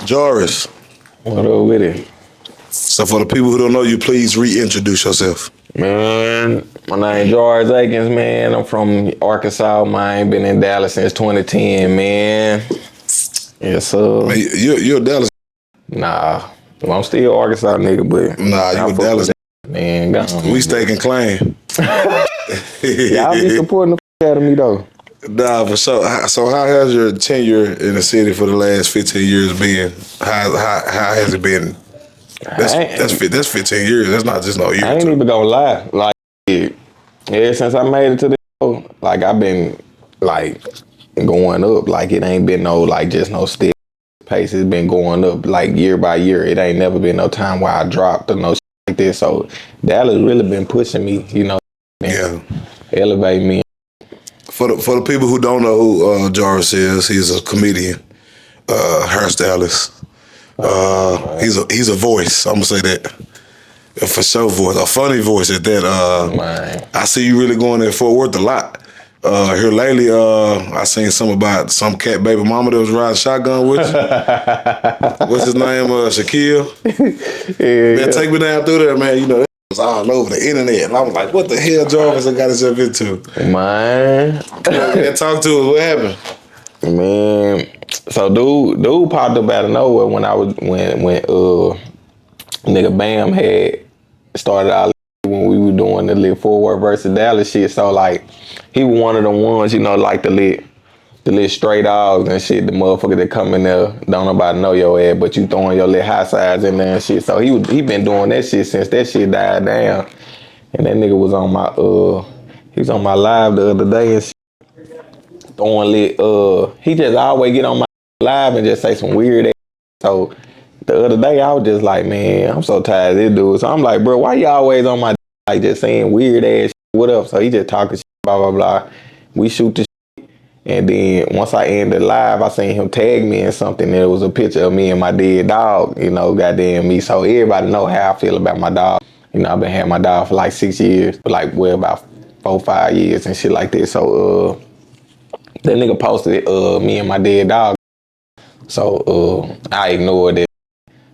Jarris. What up with it? So for the people who don't know you, please reintroduce yourself. Man, my name Jarris Akins, man. I'm from Arkansas, man. Been in Dallas since 2010, man. Yes, sir. Man, you're a Dallas. Nah. Well, I'm still Arkansas nigga, but Nah, you a Dallas. Man, go on. We staking claim. Y'all be supporting the out of me though. Nah, for sure. So how has your tenure in the city for the last 15 years been? How has it been? That's 15 years. That's not just no year. I ain't even gonna lie. Like, ever since I made it to the show, like I've been like going up. Like it ain't been no like just no steady pace. It's been going up like year by year. It ain't never been no time where I dropped or no shit like this. So Dallas really been pushing me, you know, elevate me. For the people who don't know who Jarris is, he's a comedian, hairstylist. He's a voice. I'm gonna say that. For sure voice, a funny voice at that. I see you really going in Fort Worth a lot. Here lately, I seen something about some cat baby mama that was riding shotgun with you. What's his name? Shaquille. Man, take me down through there, man. You know, that was all over the internet. And I was like, what the hell Jarvis got himself into? Man. Talk to us. What happened? Man. So dude popped up out of nowhere when nigga Bam had started out when we were doing the lit Fort Worth versus Dallas shit. So like he was one of the ones, you know, like the lit stray dogs and shit, the motherfucker that come in there, don't nobody know your ass, but you throwing your lit high sides in there and shit. So he been doing that shit since that shit died down. And that nigga was on my live the other day and shit. Throwing lit, he just always get on my live and just say some weird ass. So the other day I was just like, man, I'm so tired of this dude. So I'm like, bro, why you always on my like just saying weird ass shit? What up? So he just talking shit, blah, blah, blah. We shoot the shit. And then once I ended live, I seen him tag me in something. And it was a picture of me and my dead dog, you know, goddamn me. So everybody know how I feel about my dog. You know, I've been having my dog for like 6 years, like, well, about 4 or 5 years and shit like that. So, that nigga posted me and my dead dog. So, I ignored it.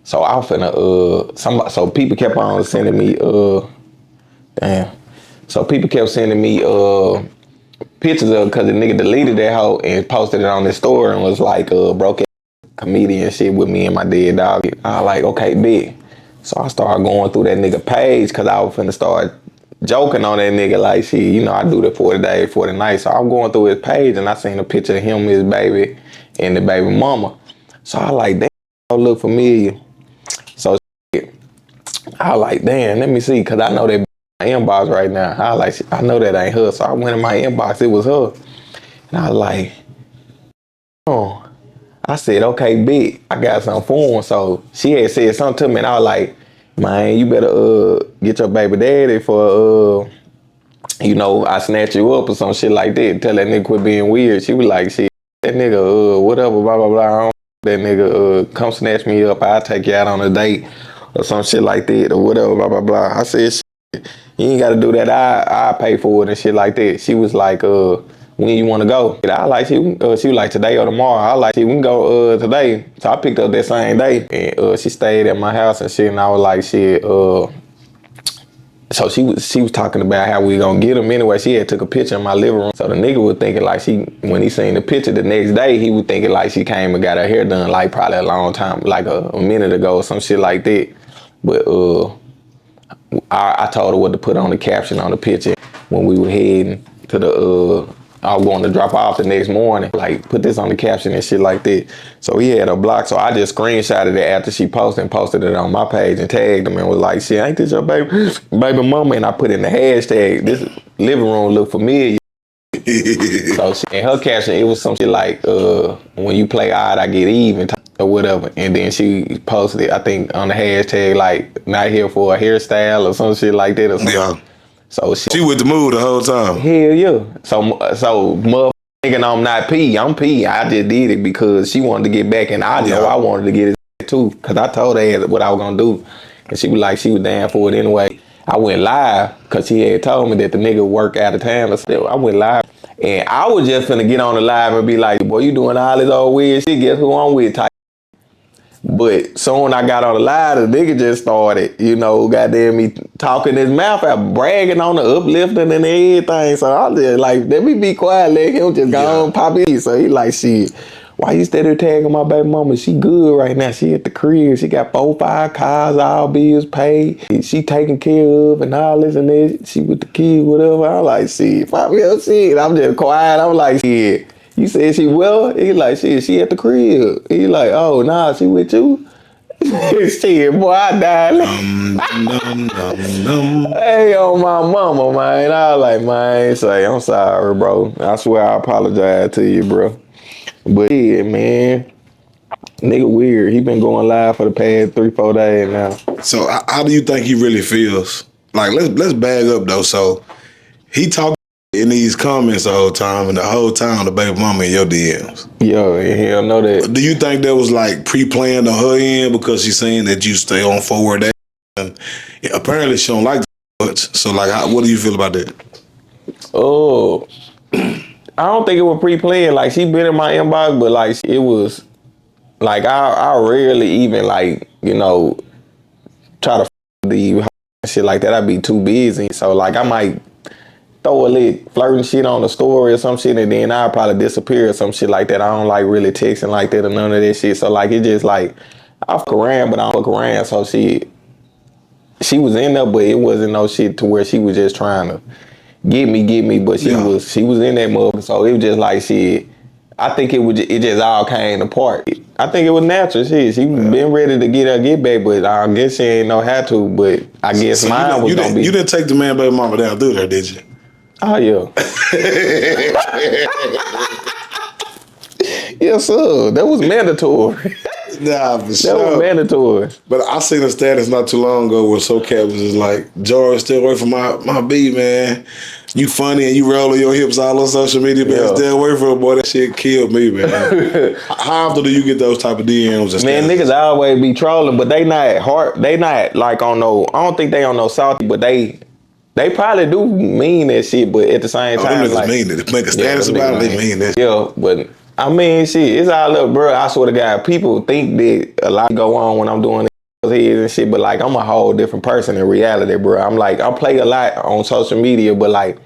So I was finna, so people kept on sending me, So people kept sending me pictures of, cause the nigga deleted that hoe and posted it on his story and was like, broke comedian shit with me and my dead dog. I was like, okay, big. So I started going through that nigga page cause I was finna start joking on that nigga like, shit, you know, I do the 40 days, 40 nights. So I'm going through his page and I seen a picture of him, his baby, and the baby mama. So I like, damn, look familiar. So I was like, damn, let me see, cause I know that my inbox right now. I was like, I know that ain't her. So I went in my inbox, it was her. And I was like, oh. I said, okay, big, I got something for him. So she had said something to me and I was like, man, you better get your baby daddy for you know, I snatch you up or some shit like that. Tell that nigga quit being weird. She was like, shit, that nigga, whatever, blah, blah, blah. I don't that nigga, come snatch me up. I'll take you out on a date or some shit like that or whatever, blah, blah, blah. I said, shit, you ain't got to do that. I pay for it and shit like that. She was like, when you want to go? I like, she was like, today or tomorrow. I like, we can go today. So I picked up that same day and she stayed at my house and shit. And I was like, shit, so she was talking about how we gonna get him anyway. She had took a picture in my living room. So the nigga was thinking like when he seen the picture the next day, he was thinking like she came and got her hair done like probably a long time, like a minute ago or some shit like that. But I told her what to put on the caption on the picture when we were heading to the I was going to drop off the next morning, like put this on the caption and shit like that. So he had a block, so I just screenshotted it after she posted it on my page and tagged him and was like, shit, ain't this your baby mama? And I put in the hashtag, this living room look familiar. So in her caption, it was some shit like, when you play odd, I get even or whatever. And then she posted it, I think on the hashtag, like not here for a hairstyle or some shit like that or something. Yeah. So she with the mood the whole time. Hell yeah. So motherfucker thinking I'm not P. I'm P. I just did it because she wanted to get back and I know I wanted to get it too. Cause I told her what I was gonna do. And she was like, she was down for it anyway. I went live cause she had told me that the nigga work out of town. I went live and I was just finna get on the live and be like, boy, you doing all this old weird shit. Guess who I'm with? Type. But soon I got on the line, the nigga just started, you know, goddamn me talking his mouth out, bragging on the uplifting and everything. So I was just like, let me be quiet, let him just go on pop it. So he like, shit, why you steady tagging my baby mama? She good right now. She at the crib. She got 4, 5 cars, all bills paid. She taken care of and all this and this. She with the kid, whatever. I'm like, shit, pop me up, shit. I'm just quiet. I'm like, shit. You said she well? He like, shit, she at the crib. He like, oh, nah, she with you? Shit, boy, I died. Hey, on my mama, man. I was like, man, say, I'm sorry, bro. I swear I apologize to you, bro. But yeah, man, nigga weird. He been going live for the past 3-4 days now. So how do you think he really feels? Like, let's bag up, though. So he talked in these comments the whole time, and the whole time the baby mama in your DMs. Yo, hell know that. Do you think that was like pre-planned on her end because she's saying that you stay on forward that? And apparently she don't like that much. So like, what do you feel about that? Oh, I don't think it was pre-planned. Like she been in my inbox, but like it was like I rarely even like, you know, try to leave shit like that. I'd be too busy. So like I might throw a little flirting shit on the story or some shit, and then I'll probably disappear or some shit like that. I don't like really texting like that or none of that shit. So like it just like I fuck around, but I don't fuck around. So she was in there, but it wasn't no shit to where she was just trying to get me. But she was in that motherfucker. So it was just like shit. I think it just all came apart. I think it was natural. She been ready to get back, but I guess she ain't know how to. But I guess so mine was gonna be. You didn't take the man baby mama down through there, did you? Oh, yeah. Yes, sir. That was mandatory. Nah, for sure. That was mandatory. But I seen a status not too long ago where SoCat was just like, Jarris, stay away from my B, man. You funny and you rolling your hips all on social media, man. Stay away from it, boy. That shit killed me, man. How often do you get those type of DMs? And man, niggas always be trolling, but they not hard. They not like on no, I don't think they on no salty, but they probably do mean that shit, but at the same time, them niggas mean it. They make a status about it, they mean that. Yeah, but I mean, shit, it's all up, bro. I swear to God, people think that a lot go on when I'm doing this and shit, but like I'm a whole different person in reality, bro. I'm like, I play a lot on social media, but like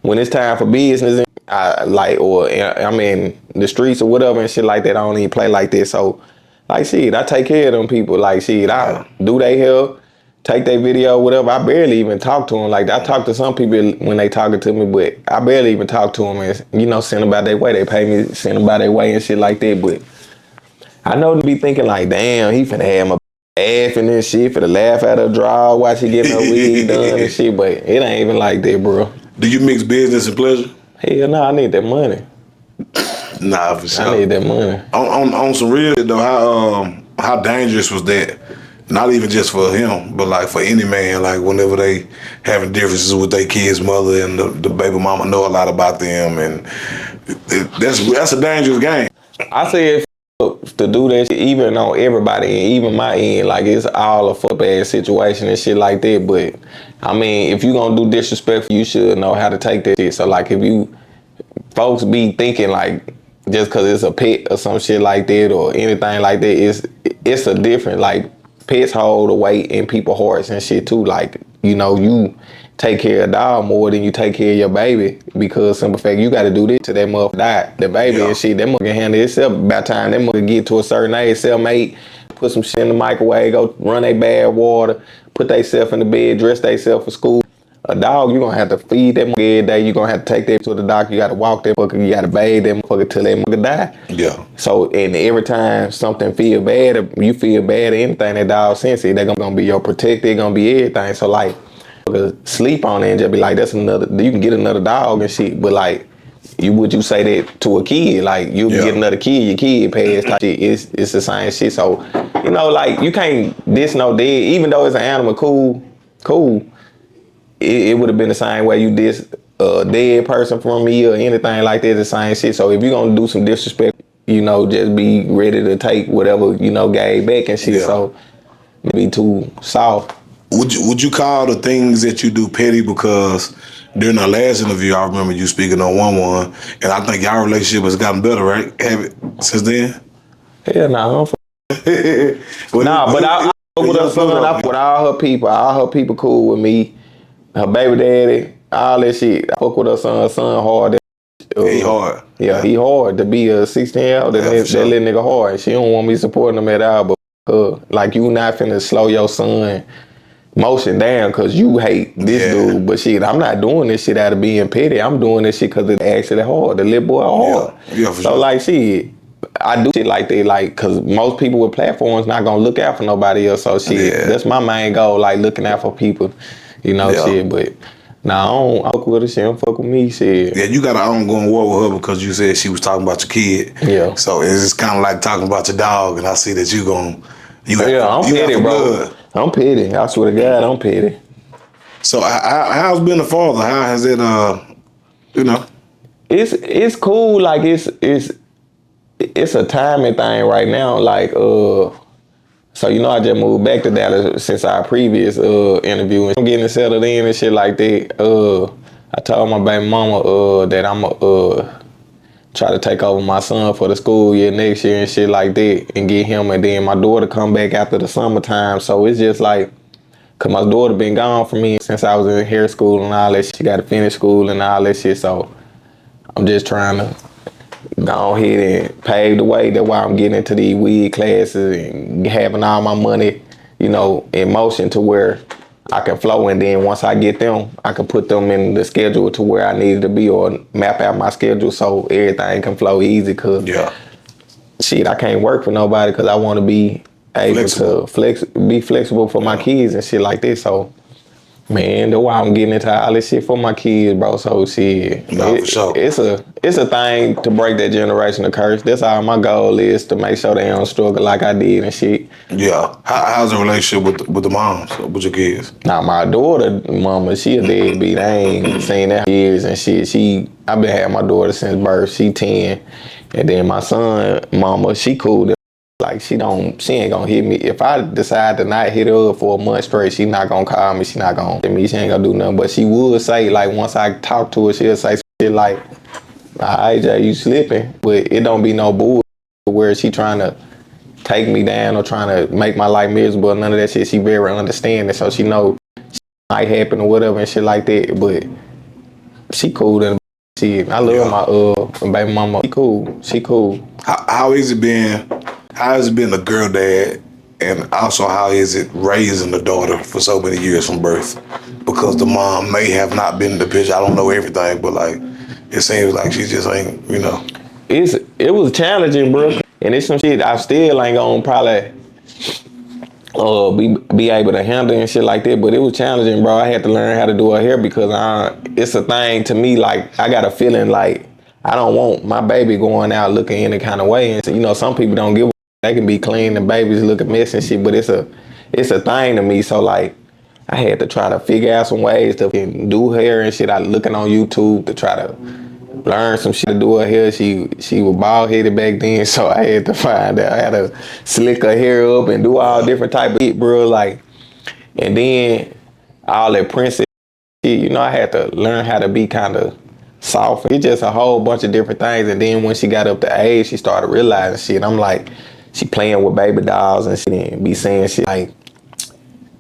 when it's time for business, I'm in the streets or whatever and shit like that, I don't even play like this. So, like, shit, I take care of them people. Like, shit, I do they help. Take their video, whatever. I barely even talk to them. Like I talk to some people when they talking to me, but I barely even talk to them. And you know, send them about their way. They pay me, send them about their way and shit like that. But I know to be thinking like, damn, he finna have my ass and this shit, finna laugh at her draw while she getting her wig done and shit. But it ain't even like that, bro. Do you mix business and pleasure? Hell no, I need that money. Nah, for sure. I need that money. On some real shit though, how dangerous was that? Not even just for him, but like for any man, like whenever they having differences with their kid's mother and the baby mama know a lot about them, and that's a dangerous game. I say to do that shit, even on everybody, and even my end, like it's all a fuck ass situation and shit like that. But I mean, if you gonna do disrespectful, you should know how to take that shit. So like if you folks be thinking like just cause it's a pet or some shit like that or anything like that, it's a different like. Pets hold the weight in people's hearts and shit too. Like, you know, you take care of a dog more than you take care of your baby because simple fact, you got to do this to that motherfucker die. The baby and shit, that motherfucker can handle itself. By the time that motherfucker get to a certain age, cellmate, put some shit in the microwave, go run they bad water, put they self in the bed, dress they self for school. A dog, you gonna have to feed that motherfucker every day. You gonna have to take that to the doctor. You gotta walk that motherfucker. You gotta bathe that motherfucker till that motherfucker die. Yeah. So, and every time something feel bad, or you feel bad or anything, that dog sensitive, they gonna be your protector. They gonna be everything. So like, sleep on it and just be like, that's another. You can get another dog and shit. But like, would you say that to a kid? Like you get another kid, your kid passed type shit. It's the same shit. So, you know, like you can't diss no dead. Even though it's an animal, cool. It would have been the same way you diss a dead person from me or anything like that, the same shit. So if you're gonna do some disrespect, you know, just be ready to take whatever, you know, gave back and shit. So be too soft. Would you call the things that you do petty? Because during our last interview, I remember you speaking on 1-1, and I think y'all relationship has gotten better, right? Have it since then? Hell no, Nah, but I fuck with her son. I fuck with all her people. All her people cool with me. Her baby daddy, all that shit. I fuck with her son. Son hard. He hard. Yeah, he hard. To be a 16-year-old, that little nigga hard. She don't want me supporting him at all. But like, you not finna slow your son motion down because you hate this dude. But shit, I'm not doing this shit out of being petty. I'm doing this shit because it's actually hard. The little boy hard. Yeah, for so like, shit, I do shit like that, like, because most people with platforms not gonna look out for nobody else. So shit, that's my main goal, like looking out for people, you know, shit. But nah, I don't fuck with her. She don't fuck with me, shit. Yeah, you got an ongoing war with her because you said she was talking about your kid. Yeah. So it's just kind of like talking about your dog, and I see that you gon' I'm petty, bro. I'm petty. I swear to God, I'm petty. So how's been a father? How has it, you know? It's cool. Like it's a timing thing right now. Like so you know, I just moved back to Dallas since our previous interview, and I'm getting settled in and shit like that. I told my baby mama that I'ma try to take over my son for the school year next year and shit like that, and get him, and then my daughter come back after the summertime. So it's just like, cause my daughter been gone from me since I was in hair school and all that shit. She got to finish school and all that shit. So I'm just trying to go ahead and pave the way. That's why I'm getting into these weed classes and having all my money, you know, in motion to where I can flow, and then once I get them, I can put them in the schedule to where I needed to be, or map out my schedule so everything can flow easy. Cause shit, I can't work for nobody because I want to be able to be flexible for my kids and shit like this. So, man, that's why I'm getting into all this shit for my kids, bro. So shit, for sure. It's a thing to break that generational curse. That's all my goal is, to make sure they don't struggle like I did and shit. Yeah. How's the relationship with the moms, with your kids? Now my daughter, mama, she a deadbeat. I ain't seen that in years and shit. I've been having my daughter since birth. She 10, and then my son, mama, she cool. Like, she ain't gonna hit me. If I decide to not hit her for a month straight, she not gonna call me. She not gonna hit me. She ain't gonna do nothing. But she would say, like, once I talk to her, she'll say shit like, all right, Jay, you slipping. But it don't be no bull where she trying to take me down or trying to make my life miserable. None of that shit. She very understanding. So she know shit might happen or whatever and shit like that. But she cool and shit. I love my baby mama. She cool. How has it been? How has it been a girl dad, and also how is it raising a daughter for so many years from birth? Because the mom may have not been in the picture. I don't know everything, but like, it seems like she just ain't, you know. It was challenging, bro, and it's some shit I still ain't gonna probably be able to handle and shit like that. But it was challenging, bro. I had to learn how to do her hair because it's a thing to me. Like, I got a feeling like I don't want my baby going out looking any kind of way. And you know, some people don't give. They can be clean and babies look a mess and shit, but it's a thing to me. So like, I had to try to figure out some ways to do hair and shit. I looking on YouTube to try to learn some shit to do her hair. She was bald headed back then, so I had to find out how to slick her hair up and do all different type of shit, bro. Like, and then all that princess shit, you know, I had to learn how to be kind of soft. It's just a whole bunch of different things. And then when she got up to age, she started realizing shit. I'm like, she playing with baby dolls and shit and be saying shit like,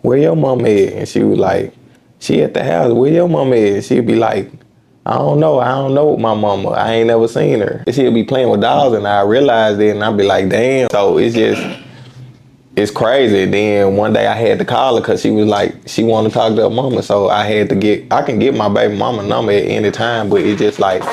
where your mom at? And she was like, she at the house, where your mom at? And she'd be like, I don't know my mama. I ain't never seen her. And she'd be playing with dolls, and I realized it, and I'd be like, damn. So it's crazy. Then one day I had to call her because she was like, she wanted to talk to her mama. So I can get my baby mama number at any time, but it's just like,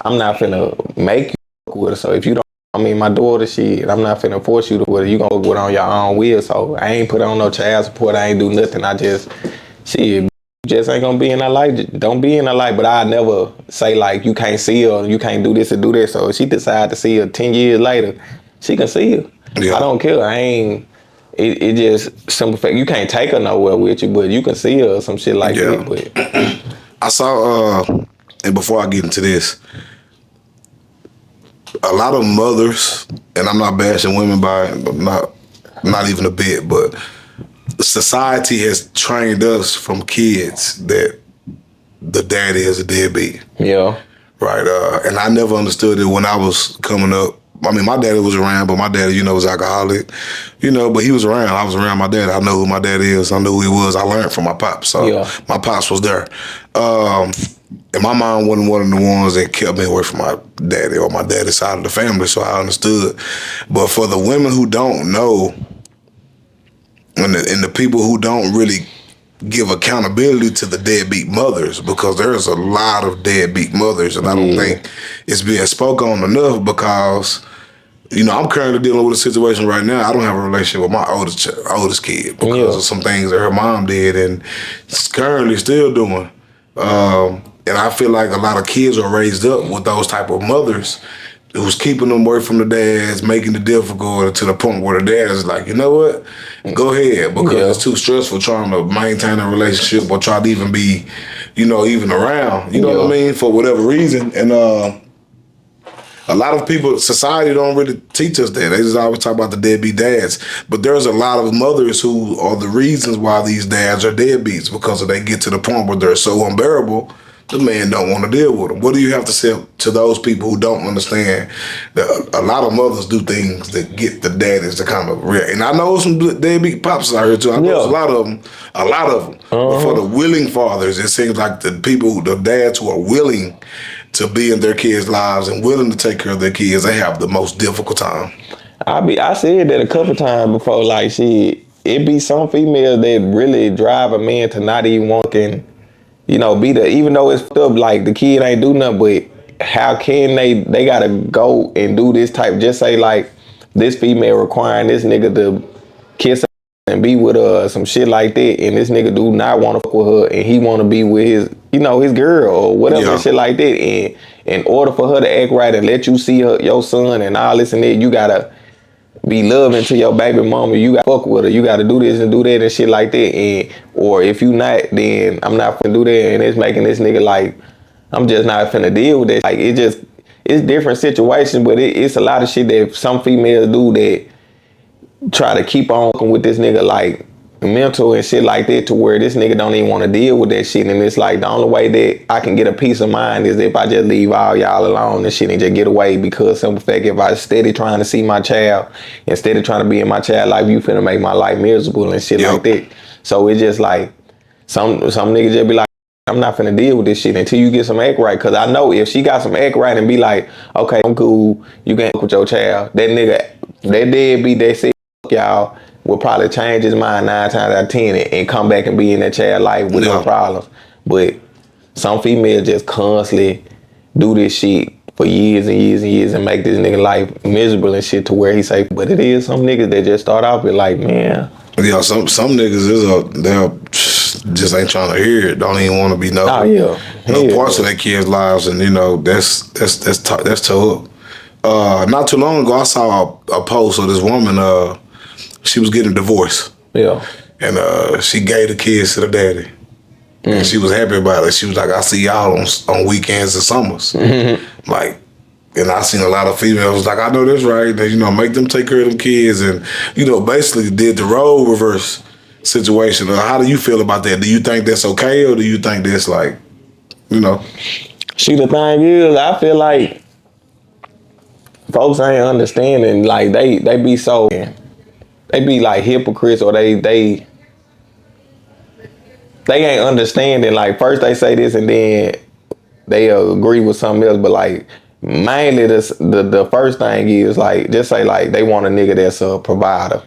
I'm not finna make you with her. So if you don't, my daughter, I'm not finna force you to with her. You gonna go on your own will. So I ain't put on no child support. I ain't do nothing. I just, you just ain't gonna be in her life. Don't be in her life. But I never say like, you can't see her, you can't do this or do that. So if she decide to see her 10 years later, she can see her. Yeah. I don't care. It just simple fact. You can't take her nowhere with you, but you can see her or some shit like that. But I saw, and before I get into this, a lot of mothers, and I'm not bashing women by it, but not even a bit, but society has trained us from kids that the daddy is a deadbeat. Yeah. Right. And I never understood it when I was coming up, I mean, my daddy was around, but my daddy, was alcoholic, but he was around. I was around my dad. I know who my dad is. I know who he was. I learned from my pops. So my pops was there. And my mom wasn't one of the ones that kept me away from my daddy or my daddy's side of the family, so I understood. But for the women who don't know, and the people who don't really give accountability to the deadbeat mothers, because there's a lot of deadbeat mothers, and I don't think it's being spoken on enough because, I'm currently dealing with a situation right now. I don't have a relationship with my oldest kid because of some things that her mom did and is currently still doing. And I feel like a lot of kids are raised up with those type of mothers who's keeping them away from the dads, making it difficult to the point where the dad is like, you know what, go ahead, because it's too stressful trying to maintain a relationship or try to even be, even around, you know what I mean, for whatever reason. And a lot of people, society don't really teach us that. They just always talk about the deadbeat dads. But there's a lot of mothers who are the reasons why these dads are deadbeats, because they get to the point where they're so unbearable, the man don't want to deal with them. What do you have to say to those people who don't understand that a lot of mothers do things that get the daddies to kind of react? And I know some deadbeat pops out here too. I know there's a lot of them. But for the willing fathers, it seems like the dads who are willing to be in their kids' lives and willing to take care of their kids, they have the most difficult time. I said that a couple times before, like, shit, it be some females that really drive a man to not even wanting, even though it's up, like, the kid ain't do nothing, but how can they gotta go and do this type, just say, like, this female requiring this nigga to kiss her and be with her, some shit like that, and this nigga do not want to fuck with her, and he want to be with his, his girl or whatever, shit like that, and in order for her to act right and let you see your son and all this and that, you gotta be loving to your baby mama, you gotta fuck with her, you gotta do this and do that and shit like that, and or if you not, then I'm not finna do that, and it's making this nigga like, I'm just not finna deal with that. Like, it's different situations, but it's a lot of shit that some females do that try to keep on with this nigga, like, mental and shit like that, to where this nigga don't even want to deal with that shit. And it's like, the only way that I can get a peace of mind is if I just leave all y'all alone and shit and just get away, because simple fact, if I steady trying to see my child, instead of trying to be in my child life, you finna make my life miserable and shit like that. So it's just like, some niggas just be like, I'm not finna deal with this shit until you get some act right. Cause I know if she got some act right and be like, okay, I'm cool, you can fuck with your child, that nigga, that deadbeat, they say, y'all, will probably change his mind 9 times out of 10 and come back and be in that child life with no problems. But some females just constantly do this shit for years and years and years and make this nigga life miserable and shit, to where he say, but it is some niggas that just start off with like, man. Yeah, some niggas they just ain't trying to hear it. Don't even want to be no parts of their kids' lives, and that's tough. Not too long ago, I saw a post of this woman. She was getting a divorce. Yeah. And she gave the kids to the daddy. And she was happy about it. She was like, I see y'all on weekends and summers. Like, and I seen a lot of females like, I know that's right. And, make them take care of them kids. And, basically did the role reverse situation. How do you feel about that? Do you think that's okay? Or do you think that's like, See, the thing is, I feel like folks ain't understanding. Like, they be so... They be like hypocrites, or they ain't understanding. Like, first they say this and then they agree with something else. But like, mainly the first thing is like, just say like they want a nigga that's a provider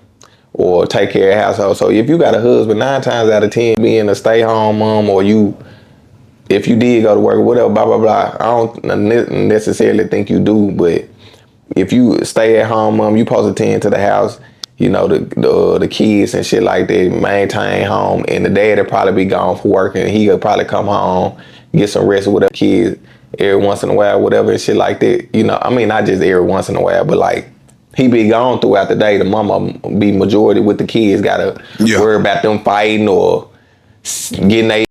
or take care of the household. So if you got a husband, 9 times out of 10 being a stay-home mom, or if you did go to work or whatever, blah blah blah, I don't necessarily think you do, but if you stay at home mom, you supposed to tend to the house, the kids and shit like that, maintain home, and the dad will probably be gone for work, and he could probably come home, get some rest with the kids every once in a while, whatever and shit like that. I mean, not just every once in a while, but like, he be gone throughout the day. The mama be majority with the kids, gotta worry about them fighting or getting their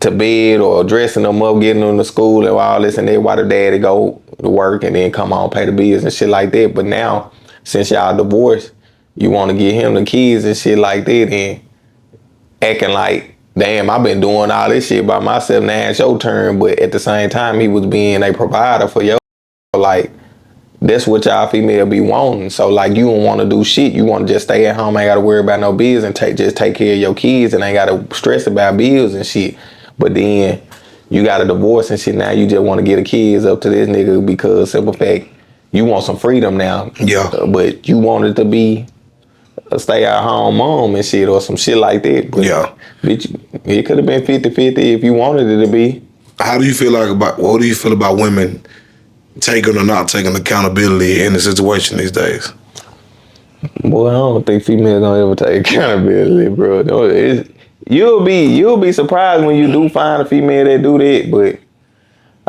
to bed or dressing them up, getting them to school and all this and that, while the daddy go to work and then come home, pay the bills and shit like that. But now, since y'all divorced, you want to get him the kids and shit like that, and acting like, damn, I've been doing all this shit by myself, now it's your turn. But at the same time, he was being a provider for your, like, that's what y'all female be wanting. So like you don't want to do shit. You want to just stay at home, ain't got to worry about no bills, and just take care of your kids, and ain't got to stress about bills and shit. But then you got a divorce and shit. Now you just want to get the kids up to this nigga because simple fact you want some freedom now. Yeah. But you want it to be a stay-at-home mom and shit or some shit like that. But Yeah. bitch, it could have been 50-50 if you wanted it to be. How do you feel what do you feel about women taking or not taking accountability in the situation these days? Boy, I don't think females gonna ever take accountability, bro. No, you'll be surprised when you do find a female that do that, but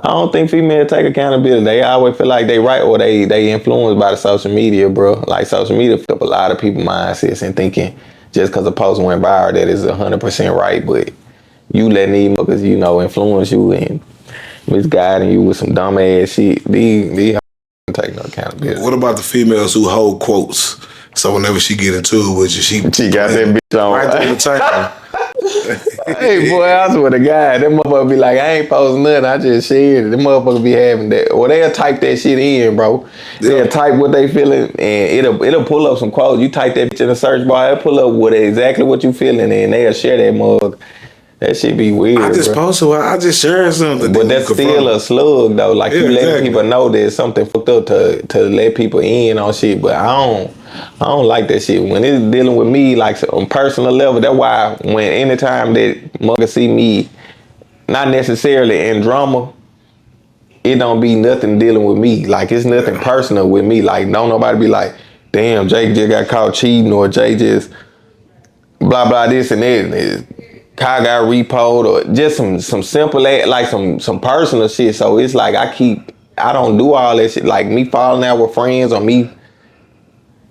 I don't think females take accountability. They always feel like they right or they influenced by the social media, bro. Like social media fuck up a lot of people's mindsets and thinking just because a post went viral that is 100% right, but you letting these motherfuckers, influence you and misguiding you with some dumb ass shit. These don't take no accountability. What about the females who hold quotes? So whenever she get into it with you, she got that bitch on. Right through the time. Hey boy, I swear to God, that motherfucker be like, I ain't posting nothing, I just shared it. Them motherfucker be having that. Or they'll type that shit in, bro. They'll type what they feeling and it'll pull up some quotes. You type that bitch in the search bar, it'll pull up with exactly what you feeling and they'll share that mug. That shit be weird. I just posted, I just shared something. But that's still a slug though. Like you letting people know there's something fucked up to let people in on shit. But I don't like that shit. When it's dealing with me, like on personal level, that's why when anytime that mother see me, not necessarily in drama, it don't be nothing dealing with me. Like it's nothing personal with me. Like don't nobody be like, damn, Jake just got caught cheating or Jake just blah blah this and that. Kyle got repoed or just some simple like some personal shit. So it's like I don't do all that shit. Like me falling out with friends or me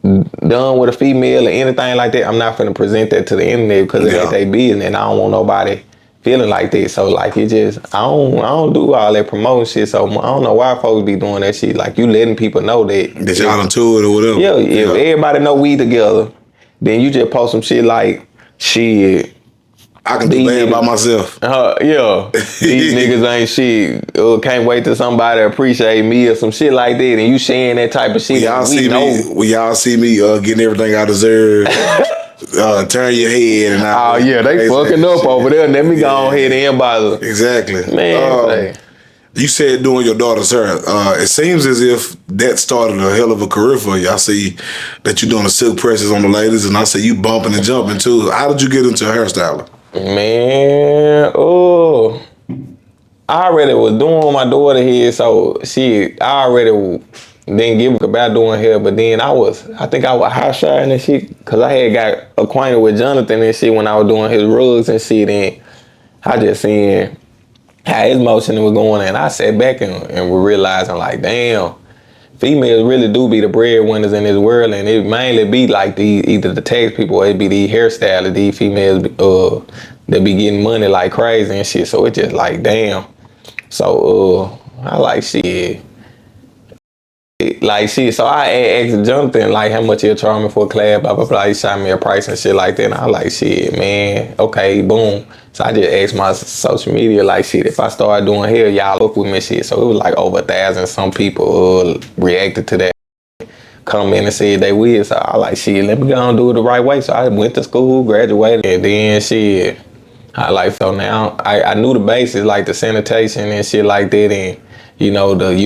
done with a female or anything like that. I'm not finna present that to the internet because it ain't their business and I don't want nobody feeling like that. So like it just I don't do all that promoting shit. So I don't know why folks be doing that shit. Like you letting people know that y'all into it or whatever. Yeah, if everybody know we together, then you just post some shit like shit. I can do bad by myself. Yeah. These niggas ain't shit. Can't wait till somebody appreciate me or some shit like that. And you sharing that type of shit. When y'all see me getting everything I deserve, turn your head. And they fucking up shit over there. Let me go ahead and inbox them. Exactly. Man, you said doing your daughter's hair. It seems as if that started a hell of a career for you. I see that you're doing the silk presses on the ladies, and I see you bumping and jumping too. How did you get into hairstyling? Man, I already was doing my daughter hair, so I already didn't give a about doing hair, but then I think I was hot shotting and shit, cause I had got acquainted with Jonathan and shit when I was doing his rugs and shit, and I just seen how his motion was going, and I sat back and was realizing like, damn, females really do be the breadwinners in this world, and it mainly be like either the tax people or it be the hairstylists, these females that be getting money like crazy and shit. So it's just like damn. So I like shit. Like shit. So I asked Jonathan like how much he'll charge me for a class, blah blah blah. He shot me a price and shit like that. And I like shit, man. Okay, boom. So I just asked my social media like shit. If I start doing hair, y'all look with me shit. So it was like over 1,000 some people reacted to that. Come in and said they will. So I like shit. Let me go and do it the right way. So I went to school, graduated, and then shit. I like so now I knew the basics like the sanitation and shit like that, and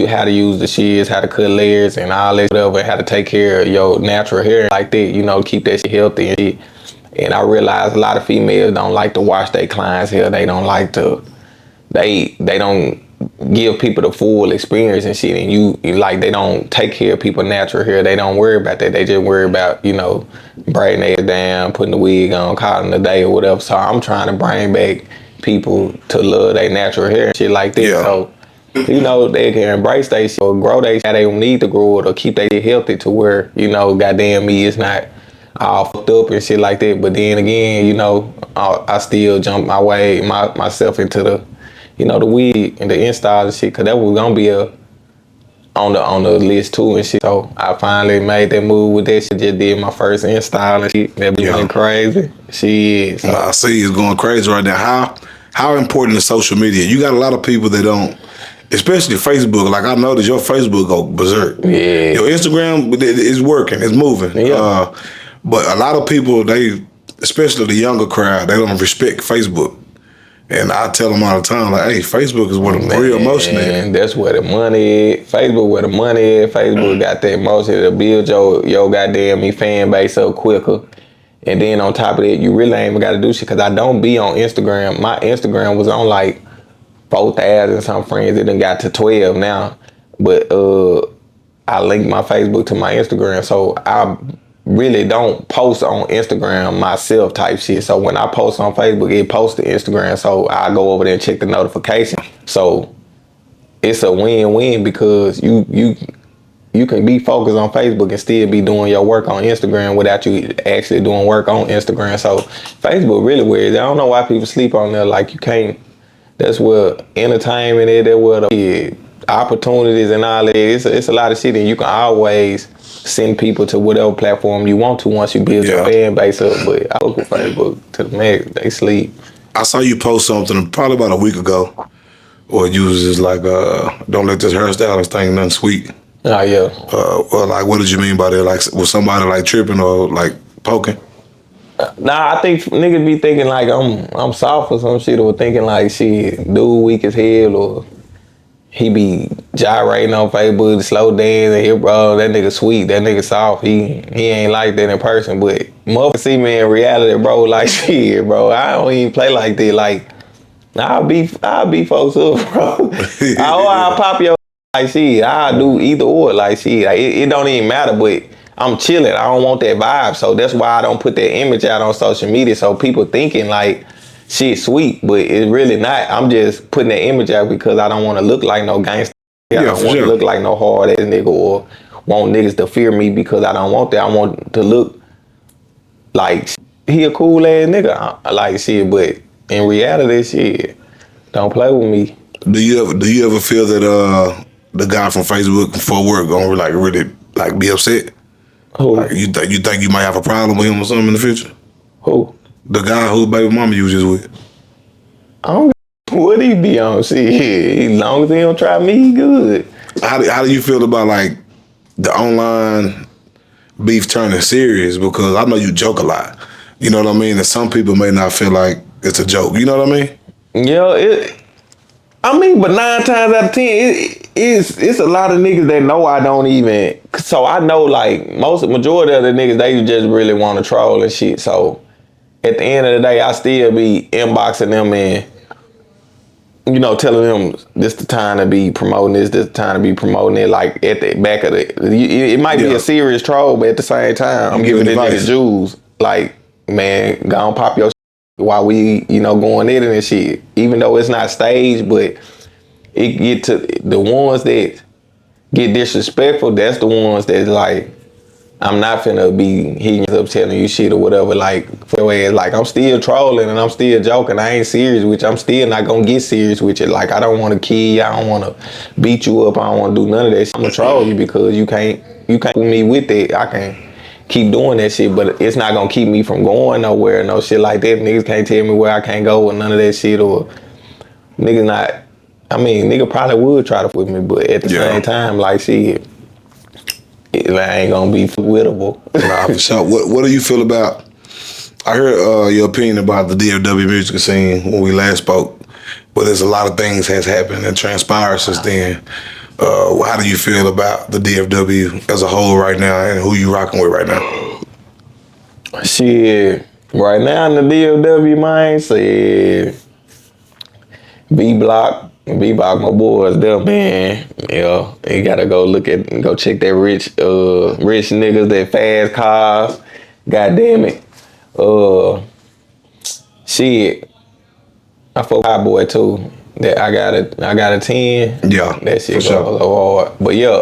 how to use the shears, how to cut layers and all that whatever, and how to take care of your natural hair like that, keep that shit healthy and shit. And I realized a lot of females don't like to wash their clients' hair. They don't like to they don't give people the full experience and shit, and you like they don't take care of people's natural hair. They don't worry about that. They just worry about braiding their down, putting the wig on, calling it a day or whatever. So I'm trying to bring back people to love their natural hair and shit like that. Yeah. So they can embrace their shit or grow their shit. They don't need to grow it or keep their shit healthy to where goddamn me, it's not all fucked up and shit like that. But then again, I still jump myself into the the wig and the install and shit, cause that was gonna be on the list too and shit. So I finally made that move with that shit. Just did my first install and shit. That be going crazy. Shit. So. I see it's going crazy right now. How important is social media? You got a lot of people that don't especially Facebook. Like I noticed your Facebook go berserk. Yeah. Your Instagram is working, it's moving. Yeah. But a lot of people, especially the younger crowd, they don't respect Facebook. And I tell them all the time, like, hey, Facebook is where the real motion is. That's where the money is. Facebook where the money is. Facebook got that motion to build your goddamn fan base up quicker. And then on top of that, you really ain't even got to do shit. Because I don't be on Instagram. My Instagram was on like 4,000 some friends. It done got to 12 now. But I linked my Facebook to my Instagram. So I really don't post on Instagram myself type shit. So when I post on Facebook, it posts to Instagram. So I go over there and check the notification. So it's a win-win because you can be focused on Facebook and still be doing your work on Instagram without you actually doing work on Instagram. So Facebook really weird. I don't know why people sleep on there. Like you can't. That's where entertainment is. That's where the opportunities and all that. It's a lot of shit, and you can always send people to whatever platform you want to once you build your fan base up. But I look at Facebook to the max. They sleep. I saw you post something probably about a week ago, or you was just like, "Don't let this hairstylist thing nothing sweet." Oh yeah. Or like, what did you mean by that? Like, was somebody like tripping or like poking? Nah, I think niggas be thinking like I'm soft or some shit, or thinking like shit, dude weak as hell, or he be gyrating on Facebook, the slow dance, and here, bro, that nigga sweet, that nigga soft. He ain't like that in person, but motherfucker see me in reality, bro. Like shit, bro, I don't even play like that. Like I'll be folks up, bro. I'll pop your like shit. I'll do either or, like shit. Like, it don't even matter, but I'm chilling. I don't want that vibe, so that's why I don't put that image out on social media. So people thinking like shit sweet, but it's really not. I'm just putting that image out because I don't want to look like no gangster. I don't want to look like no hard ass nigga or want niggas to fear me because I don't want that. I want to look like he a cool ass nigga. I like shit, but in reality, shit, don't play with me. Do you ever feel that the guy from Facebook for work gonna like really like be upset? Who? Like, you think you might have a problem with him or something in the future? Who? The guy whose baby mama you was just with. I don't what he be on shit. As long as he don't try me, he good. How do you feel about like the online beef turning serious? Because I know you joke a lot. You know what I mean? And some people may not feel like it's a joke. You know what I mean? Yeah, but 9 times out of 10, it's a lot of niggas that know I don't even. So I know like majority of the niggas, they just really want to troll and shit. So at the end of the day, I still be inboxing them and, you know, telling them this the time to be promoting this the time to be promoting it. Like at the back of it might be a serious troll, but at the same time, I'm giving the niggas jewels. Like, man, go on pop your shit while we, you know, going in and shit. Even though it's not staged, but it get to the ones that get disrespectful. That's the ones that like, I'm not finna be hitting up telling you shit or whatever. Like, for the way it's like, I'm still trolling and I'm still joking. I ain't serious with you. I'm still not gonna get serious with you. Like, I don't wanna kill you. I don't wanna beat you up. I don't wanna do none of that shit. I'm gonna troll you because you can't put me with it. I can keep doing that shit, but it's not gonna keep me from going nowhere, no shit like that. Niggas can't tell me where I can't go with none of that shit, or niggas not, I mean, nigga probably would try to with me, but at the same time, like shit, it ain't gonna be wittable. Nah, for sure. What do you feel about? I heard your opinion about the DFW music scene when we last spoke, but there's a lot of things has happened and transpired since then. How do you feel about the DFW as a whole right now, and who you rocking with right now? Shit, right now in the DFW, man, say B-Block, my boys there, man. Yeah, you gotta go check that rich niggas, that fast cars. God damn it. Shit, I fuck with Hot Boy too. That I got a 10. Yeah, that shit goes so hard. But yeah,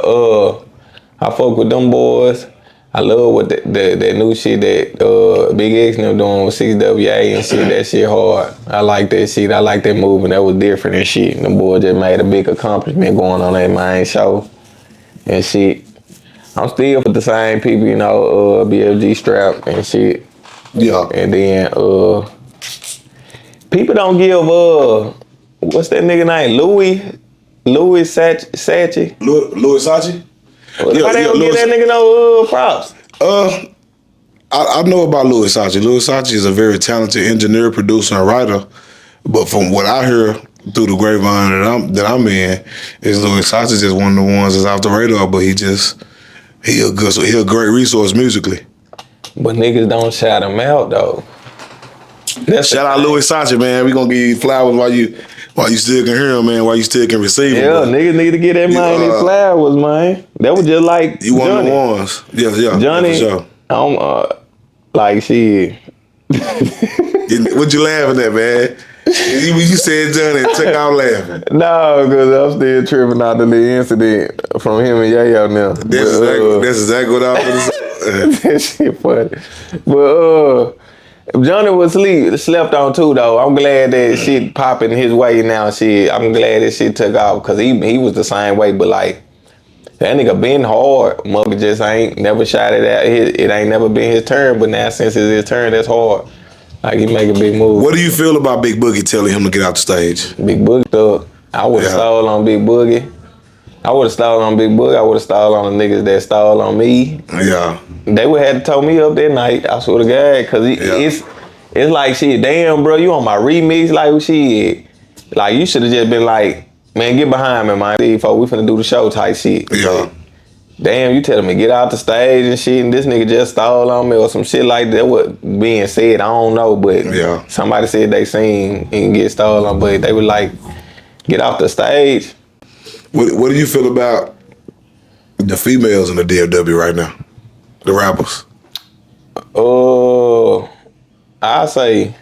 I fuck with them boys. I love what that new shit that Big X and them doing with 6WA and shit. That shit hard. I like that shit. I like that movement. That was different and shit. Them boys just made a big accomplishment going on that main show and shit. I'm still with the same people, you know, BFG Strap and shit. Yeah. And then people don't give what's that nigga name? Louis Sachi. Louis Sachi? Why they don't give that nigga no props? I know about Louis Sachi. Louis Sachi is a very talented engineer, producer, and writer. But from what I hear through the grapevine that I'm in, is Louis Sachi just one of the ones that's off the radar. But he a great resource musically. But niggas don't shout him out though. Shout out Louis Sachi, man. We gonna give you flowers while you still can hear him, man. While you still can receive him. Yeah, niggas need to get that man these flowers, man. That was just like you one of the ones. Yeah, Johnny. Yeah, for sure. Like shit. What you laughing at, man? You said Johnny and took out laughing. No, because I'm still tripping out the little incident from him and Yayo now. That's exactly what I was gonna say. That shit funny. But Johnny was slept on too though. I'm glad that shit popping his way now. Shit, I'm glad that shit took off because he was the same way. But like that nigga been hard. Mother just ain't never shot it out. It ain't never been his turn. But now since it's his turn, that's hard. Like he make a big move. What do you feel about Big Boogie telling him to get out the stage? Big Boogie thug. I would have stole on Big Boogie. I would have stole on Big Boogie. I would have stole on the niggas that stole on me. Yeah. They would have to tow me up that night. I swear to God, cause it's like shit. Damn, bro, you on my remix? Like shit. Like you should have just been like, man, get behind me, man. Before we finna do the show type shit. Yeah. Like, damn, you telling me get out the stage and shit, and this nigga just stole on me or some shit like that. What being said, I don't know, but somebody said they seen and get stolen, but they were like, get off the stage. What do you feel about the females in the DFW right now? The rappers? I say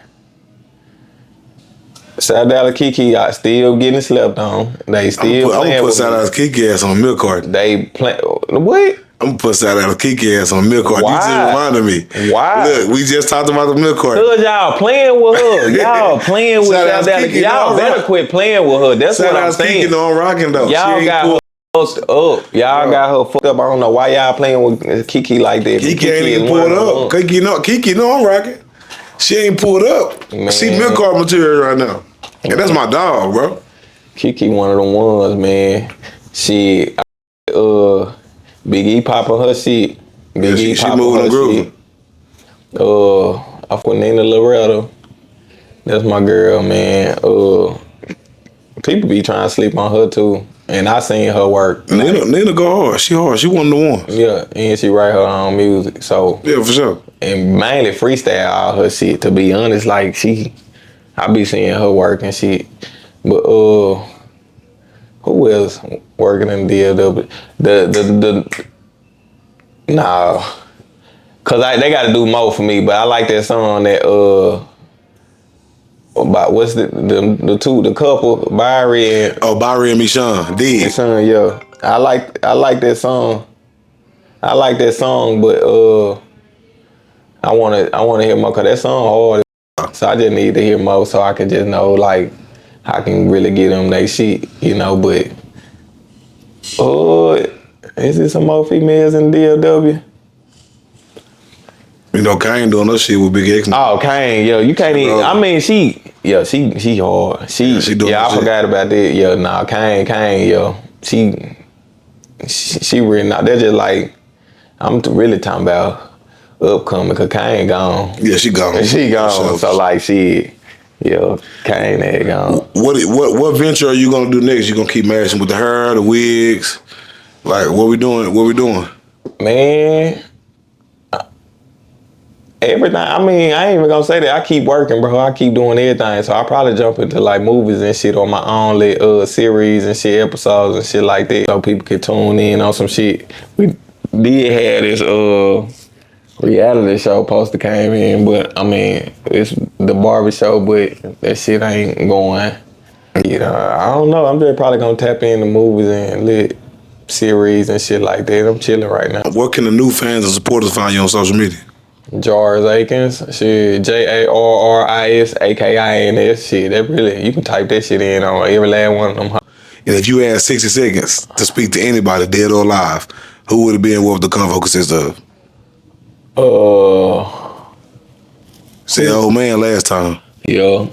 Shout out to Kiki, I still getting slept on. They still I'm playing gonna put with shout out to Kiki ass on a milk carton. They play what? I'm gonna put shout out to Kiki ass on a milk carton. Why? You just reminded me. Why? Look, we just talked about the milk carton. Cause y'all playing with her. Y'all playing with Shout out to Shout out to Kiki, y'all no, better right. quit playing with her. That's Shout what I'm out to saying. Kiki, no, I'm rocking though. Y'all got her fucked up. Y'all got her fucked up. I don't know why y'all playing with Kiki like that. Kiki ain't even pulled up. Kiki, no, I'm rocking. She ain't pulled up. Man. She milk carton material right now. And that's my dog, bro. Kiki one of the ones, man. She, Big E popping her shit. Big E she popping moving her and grooving. shit. I fuck with Nina Loretto. That's my girl, man. People be trying to sleep on her too. And I seen her work. Nina go hard. She hard. She one of the ones. Yeah, and she write her own music. So yeah, for sure. And mainly freestyle all her shit. To be honest, like I be seeing her work and shit. But who else working in DFW? Cause they gotta do more for me. But I like that song that about what's the couple Barry and Barry and Michonne did. Son, yeah. I like that song. I like that song, but I wanna hear more cause that song hard. So I just need to hear more so I can just know like I can really get them they shit, you know. But is there some more females in DFW? You know, Kane doing that shit with Big X. Oh, Kane, yo, you can't even. I mean, she hard. She doing I shit. Forgot about that. Yo, nah, Kane, yo, she really not. They're just like I'm really talking about upcoming. Cause Kane gone. Yeah, she gone. She gone. So like Kane that gone. What venture are you gonna do next? You gonna keep mashing with the hair, the wigs? Like what we doing? Man. Everything. I mean, I ain't even gonna say that. I keep working, bro. I keep doing everything. So I probably jump into like movies and shit on my own little series and shit, episodes and shit like that. So people can tune in on some shit. We did have this reality show poster came in, but I mean, it's the Barbie show, but that shit ain't going. You know, I don't know. I'm just probably gonna tap into movies and lit series and shit like that. I'm chilling right now. Where can the new fans and supporters find you on social media? Jarris Akins, shit, Jarris Akins, shit, that really, you can type that shit in on every last one of them. And if you had 60 seconds to speak to anybody, dead or alive, who would it be and what would the convo consist of? Say old man last time. Yeah.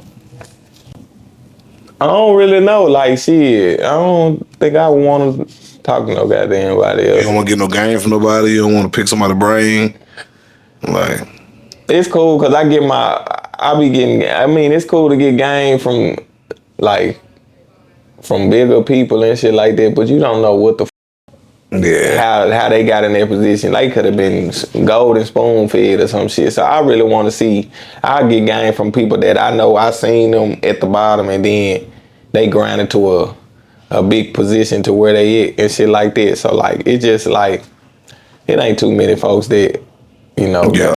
I don't really know. Like, shit, I don't think I want to talk to no goddamn body else. You don't want to get no game from nobody. You don't want to pick somebody's brain. Like, it's cool because I be getting. I mean, it's cool to get game from like from bigger people and shit like that. But you don't know what the how they got in their position. They could have been golden spoon fed or some shit. So I really want to see. I get game from people that I know. I seen them at the bottom and then they grinded to a big position to where they at and shit like that. So like it just like it ain't too many folks that you know. Yeah.